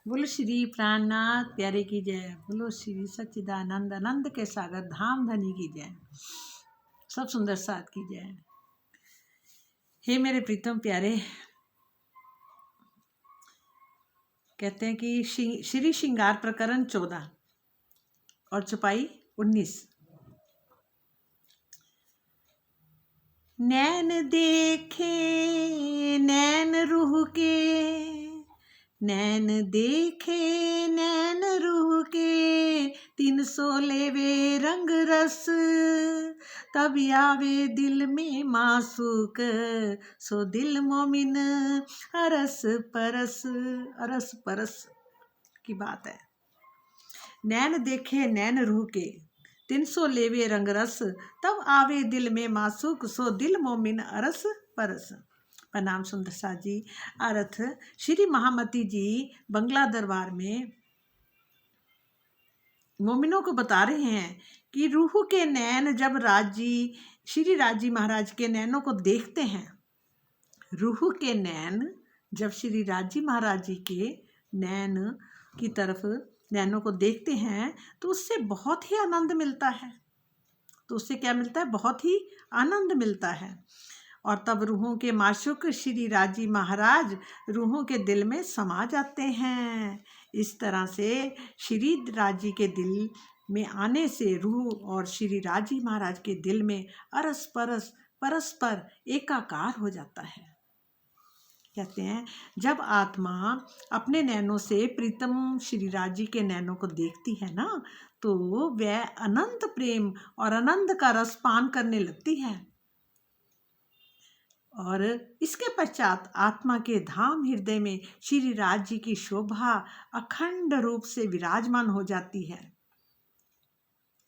बोलो श्री प्राणनाथ प्यारे की जय। बोलो श्री सच्चिदानंद आनंद के सागर धाम धनी की जय। सब सुंदर साथ की जय। हे मेरे प्रीतम प्यारे, कहते हैं कि श्री श्रृंगार प्रकरण 14 और चौपाई 19। नैन देखे नैन रूह के, नैन देखे नैन रूह के, 300 लेवे रंग रस, तब आवे दिल में मासूक, सो दिल मोमिन अरस परस। अरस परस की बात है। नैन देखे नैन रूह के, 300 लेवे रंग रस, तब आवे दिल में मासूक, सो दिल मोमिन अरस परस। प्रणाम सुंदर सा जी। अर्थ, श्री महामती जी बंगला दरबार में मोमिनों को बता रहे हैं कि रूह के नैन जब श्री राजी महाराज के नैनों को देखते हैं, रूह के नैन जब श्री राजी महाराज जी के नैन की तरफ नैनों को देखते हैं तो उससे बहुत ही आनंद मिलता है। तो उससे क्या मिलता है? बहुत ही आनंद मिलता है। और तब रूहों के माशूक श्री राजी महाराज रूहों के दिल में समा जाते हैं। इस तरह से श्री राजी के दिल में आने से रूह और श्री राजी महाराज के दिल में अरस परस परस्पर एकाकार हो जाता है। कहते हैं जब आत्मा अपने नैनों से प्रीतम श्री राजी के नैनों को देखती है ना, तो वह अनंत प्रेम और आनंद का रस पान करने लगती है। और इसके पश्चात आत्मा के धाम हृदय में श्री राज जी की शोभा अखंड रूप से विराजमान हो जाती है।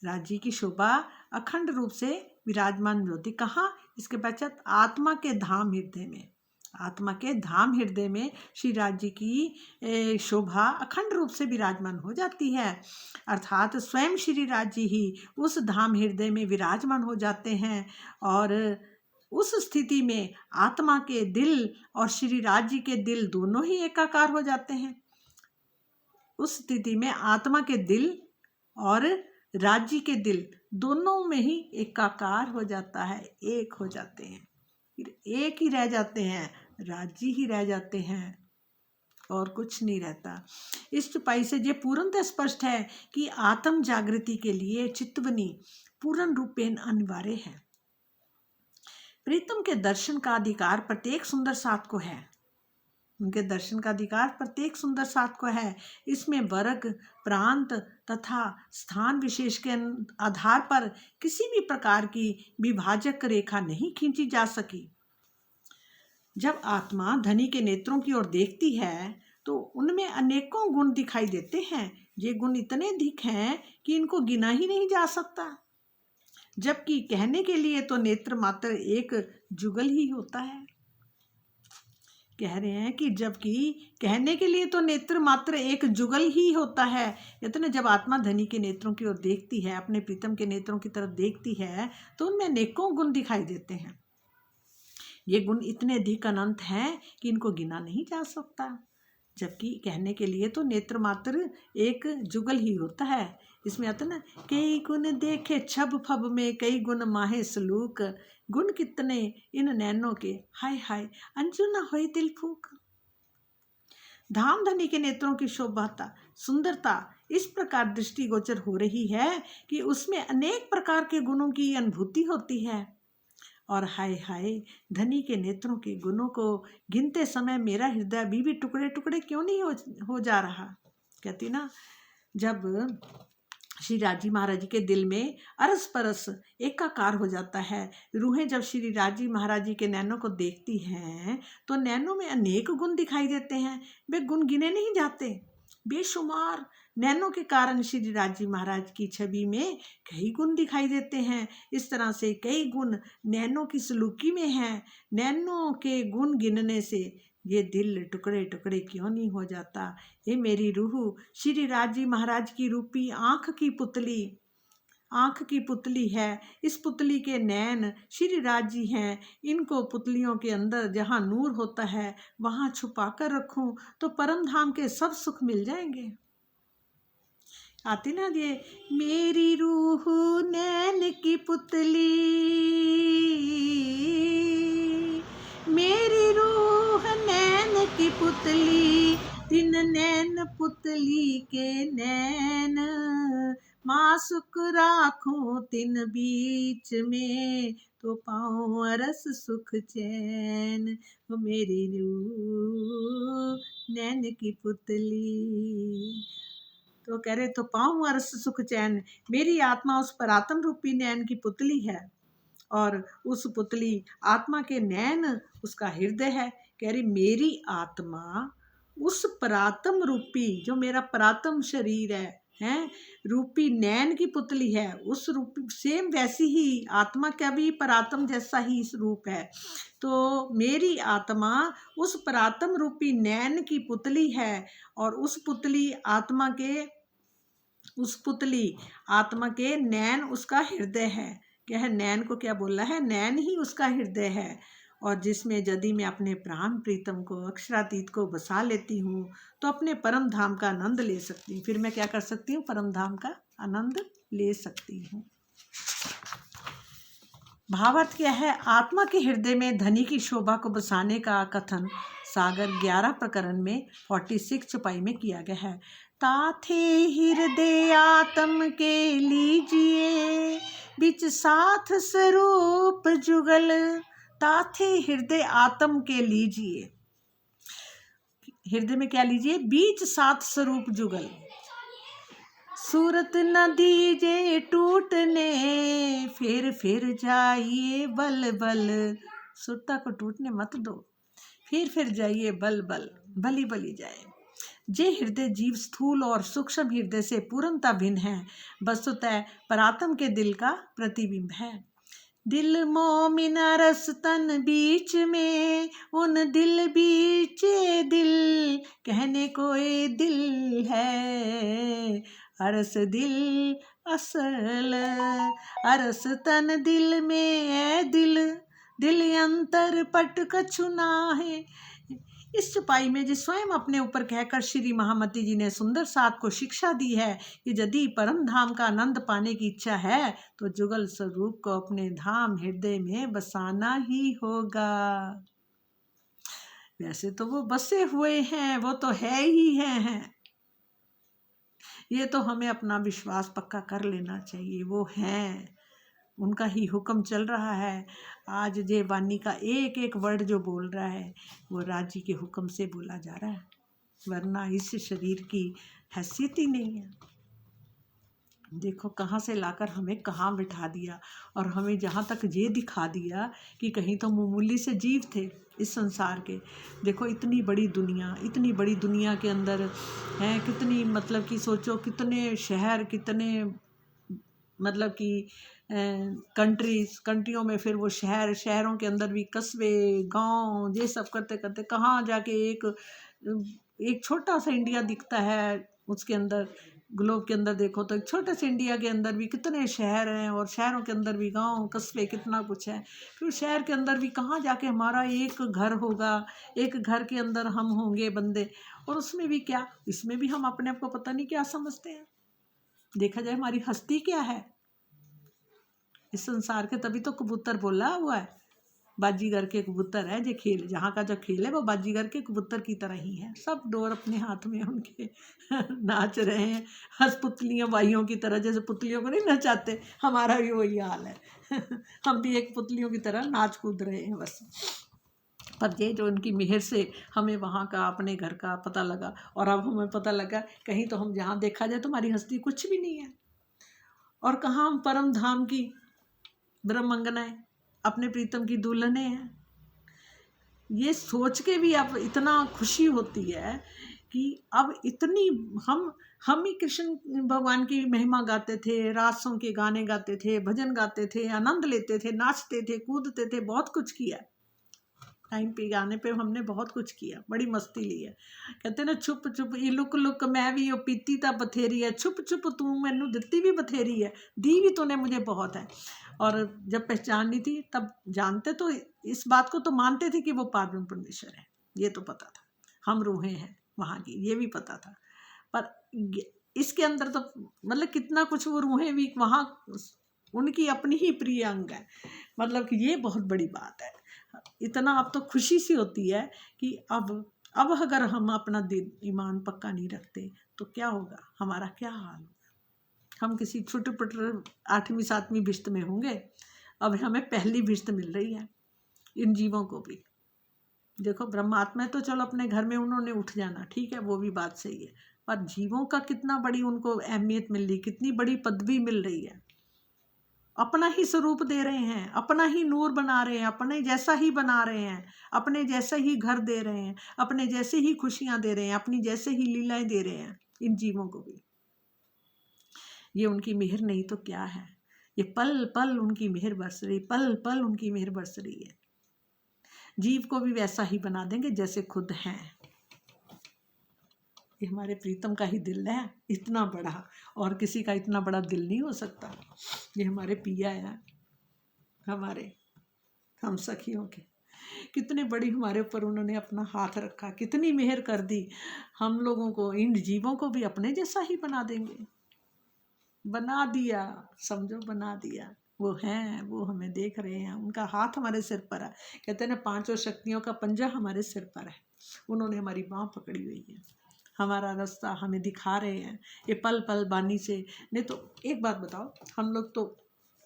राज जी की शोभा अखंड रूप से विराजमान होती कहाँ? इसके पश्चात आत्मा के धाम हृदय में। आत्मा के धाम हृदय में श्री राज जी की शोभा अखंड रूप से विराजमान हो जाती है। अर्थात स्वयं श्री राज जी ही उस धाम हृदय में विराजमान हो जाते हैं। और उस स्थिति में आत्मा के दिल और श्री राज जी के दिल दोनों ही एकाकार हो जाते हैं। उस स्थिति में आत्मा के दिल और राज जी के दिल दोनों में ही एकाकार हो जाता है, एक हो जाते हैं, फिर एक ही रह जाते हैं, राज जी ही रह जाते हैं और कुछ नहीं रहता। इस चौपाई से ये पूर्णतः स्पष्ट है कि आत्म जागृति के लिए चित्तवनी पूर्ण रूपेण अनिवार्य है। प्रीतम के दर्शन का अधिकार प्रत्येक सुंदर साथ को है। उनके दर्शन का अधिकार प्रत्येक सुंदर साथ को है। इसमें वर्ग, प्रांत तथा स्थान विशेष के आधार पर किसी भी प्रकार की विभाजक रेखा नहीं खींची जा सकी। जब आत्मा धनी के नेत्रों की ओर देखती है तो उनमें अनेकों गुण दिखाई देते हैं। ये गुण इतने अधिक हैं कि इनको गिना ही नहीं जा सकता। जबकि कहने के लिए तो नेत्र मात्र एक जुगल ही होता है। कह रहे हैं कि जबकि कहने के लिए तो नेत्र मात्र एक जुगल ही होता है। इतने जब आत्मा धनी के नेत्रों की ओर देखती है, अपने प्रीतम के नेत्रों की तरफ देखती है, तो उनमें अनेकों गुण दिखाई देते हैं। ये गुण इतने अधिक अनंत हैं कि इनको गिना नहीं जा सकता। जबकि कहने के लिए तो नेत्र मात्र एक जुगल ही होता है। इसमें आता ना, कई गुण देखे छब फब में, कई गुण माहे सलूक, गुण कितने इन नैनों के, हाय हाय अंजू न होए दिल फूक। धाम धनी के नेत्रों की शोभाता सुंदरता इस प्रकार दृष्टिगोचर हो रही है कि उसमें अनेक प्रकार के गुणों की अनुभूति होती है। और हाय हाय धनी के नेत्रों के गुणों को गिनते समय मेरा हृदय अभी भी टुकड़े टुकड़े क्यों नहीं हो जा रहा। कहती ना, जब श्री राजी महाराज जी के दिल में अरस परस एकाकार हो जाता है, रूहें जब श्री राजी महाराज जी के नैनों को देखती हैं तो नैनों में अनेक गुण दिखाई देते हैं। वे गुण गिने नहीं जाते। बेशुमार नैनों के कारण श्री राजी महाराज की छवि में कई गुण दिखाई देते हैं। इस तरह से कई गुण नैनों की सलूकी में हैं। नैनों के गुण गिनने से ये दिल टुकड़े टुकड़े क्यों नहीं हो जाता। ये मेरी रूह श्री राजी महाराज की रूपी आँख की पुतली आँख की पुतली है। इस पुतली के नैन श्री राज जी हैं। इनको पुतलियों के अंदर जहाँ नूर होता है वहाँ छुपा कर रखूं तो परम धाम के सब सुख मिल जाएंगे। आती ना ये, मेरी रूह नैन की पुतली, मेरी रूह नैन की पुतली, तिन नैन पुतली के नैन, माँ सुख राखूं तिन बीच में, तो पाऊं अरस सुख चैन। वो मेरी रूह नैन की पुतली, तो कह रहे तो पाऊं अरस सुख चैन। मेरी आत्मा उस परात्म रूपी नैन की पुतली है और उस पुतली आत्मा के नैन उसका हृदय है। कह रही मेरी आत्मा उस परात्म रूपी, जो मेरा परात्म शरीर है रूपी नैन की पुतली है। उस रूप सेम वैसी ही आत्मा का भी परात्म जैसा ही इस रूप है। तो मेरी आत्मा उस परात्म रूपी नैन की पुतली है और उस पुतली आत्मा के नैन उसका हृदय है। क्या है? नैन को क्या बोला है? नैन ही उसका हृदय है। और जिसमें यदि मैं अपने प्राण प्रीतम को, अक्षरातीत को बसा लेती हूँ तो अपने परम धाम का आनंद ले सकती हूँ। फिर मैं क्या कर सकती हूँ? परम धाम का आनंद ले सकती हूँ। भावार्थ क्या है? आत्मा के हृदय में धनी की शोभा को बसाने का कथन सागर 11 प्रकरण में 46 चौपाई में किया गया है। ताथे हृदय आत्म के लीजिए, बिच साथ स्वरूप जुगल। ताथे हृदय आत्म के लीजिए, हृदय में क्या लीजिए? बीच साथ स्वरूप जुगल। सूरत न दीजे टूटने, फिर जाइए बल बल। सुरता को टूटने मत दो, फिर जाइए बल बल, भली भली जाए। जे हृदय जीव स्थूल और सूक्ष्म हृदय से पूर्णता भिन्न है, वस्तुतः परात्म के दिल का प्रतिबिंब है। दिल मोमिन अरस तन बीच में, उन दिल बीचे दिल, कहने को ये दिल है, अरस दिल असल। अरस तन दिल में है दिल, दिल अंतर पट कछु नाहे। इस चौपाई में जो स्वयं अपने ऊपर कहकर श्री महामती जी ने सुंदर साथ को शिक्षा दी है कि यदि परम धाम का आनंद पाने की इच्छा है तो जुगल स्वरूप को अपने धाम हृदय में बसाना ही होगा। वैसे तो वो बसे हुए हैं, वो तो है ही हैं। ये तो हमें अपना विश्वास पक्का कर लेना चाहिए। वो हैं, उनका ही हुक्म चल रहा है। आज जय वाणी का एक एक वर्ड जो बोल रहा है वो राजी के हुक्म से बोला जा रहा है, वरना इस शरीर की हैसियत ही नहीं है। देखो कहाँ से लाकर हमें कहाँ बिठा दिया और हमें जहाँ तक ये दिखा दिया कि कहीं तो मामूली से जीव थे इस संसार के। देखो इतनी बड़ी दुनिया के अंदर हैं, कितनी मतलब कि सोचो कितने शहर, कितने मतलब कि कंट्रियों में, फिर वो शहरों के अंदर भी कस्बे, गांव, ये सब करते करते कहाँ जाके एक छोटा सा इंडिया दिखता है। उसके अंदर ग्लोब के अंदर देखो तो एक छोटे से इंडिया के अंदर भी कितने शहर हैं और शहरों के अंदर भी गांव, कस्बे, कितना कुछ है। फिर शहर के अंदर भी कहाँ जाके हमारा एक घर होगा, एक घर के अंदर हम होंगे बंदे। और उसमें भी क्या, इसमें भी हम अपने आप को पता नहीं क्या समझते हैं। देखा जाए हमारी हस्ती क्या है इस संसार के। तभी तो कबूतर बोला हुआ है, बाजीगर के कबूतर है जो खेल, जहाँ का जो खेल है वो बाजीगर के कबूतर की तरह ही है। सब डोर अपने हाथ में उनके नाच रहे हैं, हंस पुतलियों बाइयों की तरह। जैसे पुतलियों को नहीं नचाते, हमारा भी वही हाल है। हम भी एक पुतलियों की तरह नाच कूद रहे हैं बस। पर ये जो उनकी मेहर से हमें वहाँ का, अपने घर का पता लगा। और अब हमें पता लगा कहीं तो हम जहाँ देखा जाए तो हमारी हस्ती कुछ भी नहीं है, और कहाँ हम परम धाम की ब्रह्मंगनाएं, अपने प्रीतम की दुल्हनें हैं। ये सोच के भी अब इतना खुशी होती है कि अब इतनी हम ही कृष्ण भगवान की महिमा गाते थे, रासों के गाने गाते थे, भजन गाते थे, आनंद लेते थे, नाचते थे, कूदते थे, बहुत कुछ किया। टाइम पे गाने पे हमने बहुत कुछ किया, बड़ी मस्ती ली है। कहते ना छुप छुप ये लुक लुक मैं भी वो पीती ता बथेरी है, छुप छुप तू मैनू दिती भी बथेरी है, दी भी तूने मुझे बहुत है। और जब पहचाननी थी तब जानते तो इस बात को तो मानते थे कि वो पार्वण परमेश्वर है, ये तो पता था, हम रूहें हैं वहाँ की, ये भी पता था। पर इसके अंदर तो मतलब कितना कुछ, वो रूहें भी वहाँ उनकी अपनी ही प्रिय अंग है, मतलब कि ये बहुत बड़ी बात है। इतना अब तो खुशी सी होती है कि अब अगर हम अपना दिल ईमान पक्का नहीं रखते तो क्या होगा, हमारा क्या हाल होगा। हम किसी छोटे पुटे 8वीं 7वीं भिश्त में होंगे, अब हमें पहली भिश्त मिल रही है। इन जीवों को भी देखो, ब्रह्मात्मा तो चलो अपने घर में उन्होंने उठ जाना, ठीक है, वो भी बात सही है, पर जीवों का कितना बड़ी उनको अहमियत मिल रही, कितनी बड़ी पदवी मिल रही है। अपना ही स्वरूप दे रहे हैं, अपना ही नूर बना रहे हैं, अपने जैसा ही बना रहे हैं, अपने जैसा ही घर दे रहे हैं, अपने जैसे ही खुशियां दे रहे हैं, अपनी जैसे ही लीलाएं दे रहे हैं इन जीवों को भी। ये उनकी मेहर नहीं तो क्या है, ये पल पल उनकी मेहर बरस रही, पल पल उनकी मेहर बरस रही है। जीव को भी वैसा ही बना देंगे जैसे खुद हैं। ये हमारे प्रीतम का ही दिल है इतना बड़ा, और किसी का इतना बड़ा दिल नहीं हो सकता। ये हमारे पिया है, हमारे हम सखियों के, कितने बड़ी हमारे ऊपर उन्होंने अपना हाथ रखा, कितनी मेहर कर दी। हम लोगों को, इन जीवों को भी अपने जैसा ही बना देंगे, बना दिया, समझो बना दिया। वो हैं, वो हमें देख रहे हैं, उनका हाथ हमारे सिर पर है। कहते हैं ना, 5 शक्तियों का पंजा हमारे सिर पर है, उन्होंने हमारी बाँह पकड़ी हुई है, हमारा रास्ता हमें दिखा रहे हैं ये पल पल बानी से। नहीं तो एक बात बताओ, हम लोग तो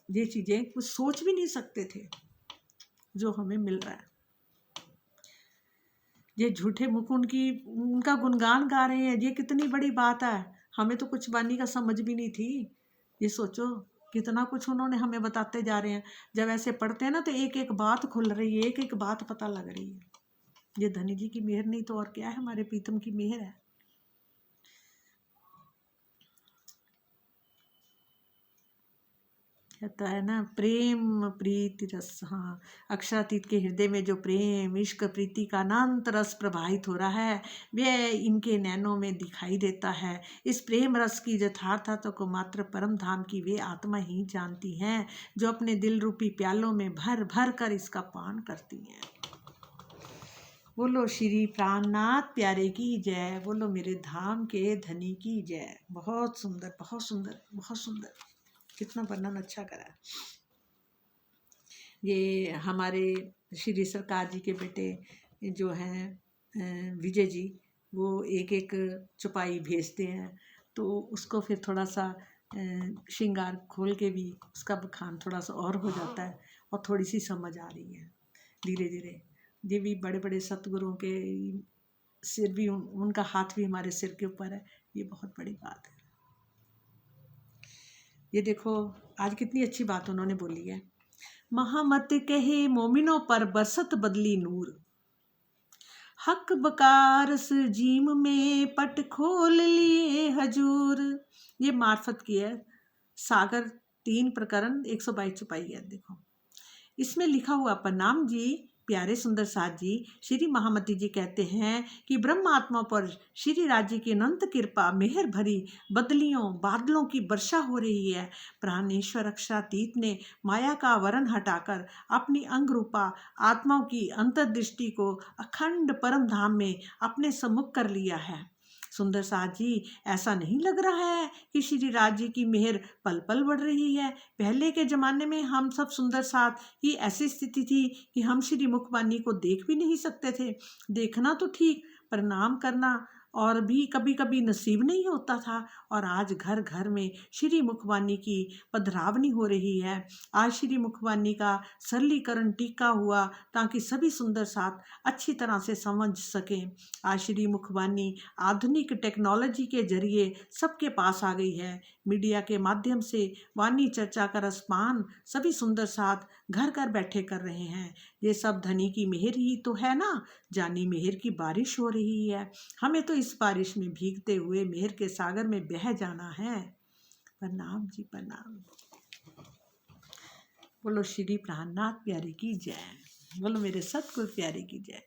ये चीज़ें कुछ सोच भी नहीं सकते थे जो हमें मिल रहा है। ये झूठे मुख उनका गुणगान गा रहे हैं, ये कितनी बड़ी बात है। हमें तो कुछ बानी का समझ भी नहीं थी। ये सोचो कितना कुछ उन्होंने हमें बताते जा रहे हैं। जब ऐसे पढ़ते हैं ना तो एक एक बात खुल रही है, एक एक बात पता लग रही है। ये धनी जी की मेहर नहीं तो और क्या है, हमारे प्रीतम की मेहर है। कहता है ना, प्रेम प्रीति रस, हाँ, अक्षरातीत के हृदय में जो प्रेम इश्क प्रीति का अनंत रस प्रवाहित हो रहा है, वह इनके नैनों में दिखाई देता है। इस प्रेम रस की यथार्थता को मात्र परम धाम की वे आत्मा ही जानती हैं, जो अपने दिल रूपी प्यालों में भर भर कर इसका पान करती हैं। बोलो श्री प्राणनाथ प्यारे की जय, बोलो मेरे धाम के धनी की जय। बहुत सुंदर, बहुत सुंदर, बहुत सुंदर, कितना वर्णन अच्छा करा है। ये हमारे श्री सरकार जी के बेटे जो हैं विजय जी, वो एक एक चौपाई भेजते हैं, तो उसको फिर थोड़ा सा श्रृंगार खोल के भी उसका बखान थोड़ा सा और हो जाता है, और थोड़ी सी समझ आ रही है धीरे धीरे। ये भी बड़े बड़े सतगुरुओं के सिर भी, उनका हाथ भी हमारे सिर के ऊपर है, ये बहुत बड़ी बात है। ये देखो आज कितनी अच्छी बात उन्होंने बोली है। महामत कहे मोमिनों पर बरसत बदली नूर, हक बकारस जीम में पट खोल लिए हजूर। ये मार्फत की है, सागर 3 प्रकरण 122 चौपाई है। देखो इसमें लिखा हुआ, प्रणाम जी प्यारे सुंदर साथ जी। श्री महामती जी कहते हैं कि ब्रह्म आत्मा पर श्री राज्य की अनंत कृपा मेहर भरी बदलियों बादलों की वर्षा हो रही है। प्राणेश्वर अक्षरातीत ने माया का वरण हटाकर अपनी अंग रूपा आत्माओं की अंतर्दृष्टि को अखंड परम धाम में अपने सम्मुख कर लिया है। सुंदर साथ जी, ऐसा नहीं लग रहा है कि श्री राज जी की मेहर पल पल बढ़ रही है। पहले के ज़माने में हम सब सुंदर साथ की ऐसी स्थिति थी कि हम श्री मुखबानी को देख भी नहीं सकते थे। देखना तो ठीक, प्रणाम करना और भी कभी कभी नसीब नहीं होता था। और आज घर घर में श्री मुखबानी की पधरावनी हो रही है। आज श्री मुखबानी का सरलीकरण टीका हुआ ताकि सभी सुंदर साथ अच्छी तरह से समझ सकें। आज श्री मुखबानी आधुनिक टेक्नोलॉजी के जरिए सबके पास आ गई है। मीडिया के माध्यम से वाणी चर्चा का रसपान सभी सुंदर साथ घर घर बैठे कर रहे हैं। ये सब धनी की मेहर ही तो है ना। जानी मेहर की बारिश हो रही है, हमें तो इस बारिश में भीगते हुए मेहर के सागर में बह जाना है। प्रणाम जी प्रणाम। बोलो श्री प्राणनाथ प्यारे की जय। बोलो मेरे सतगुरु प्यारे की जय।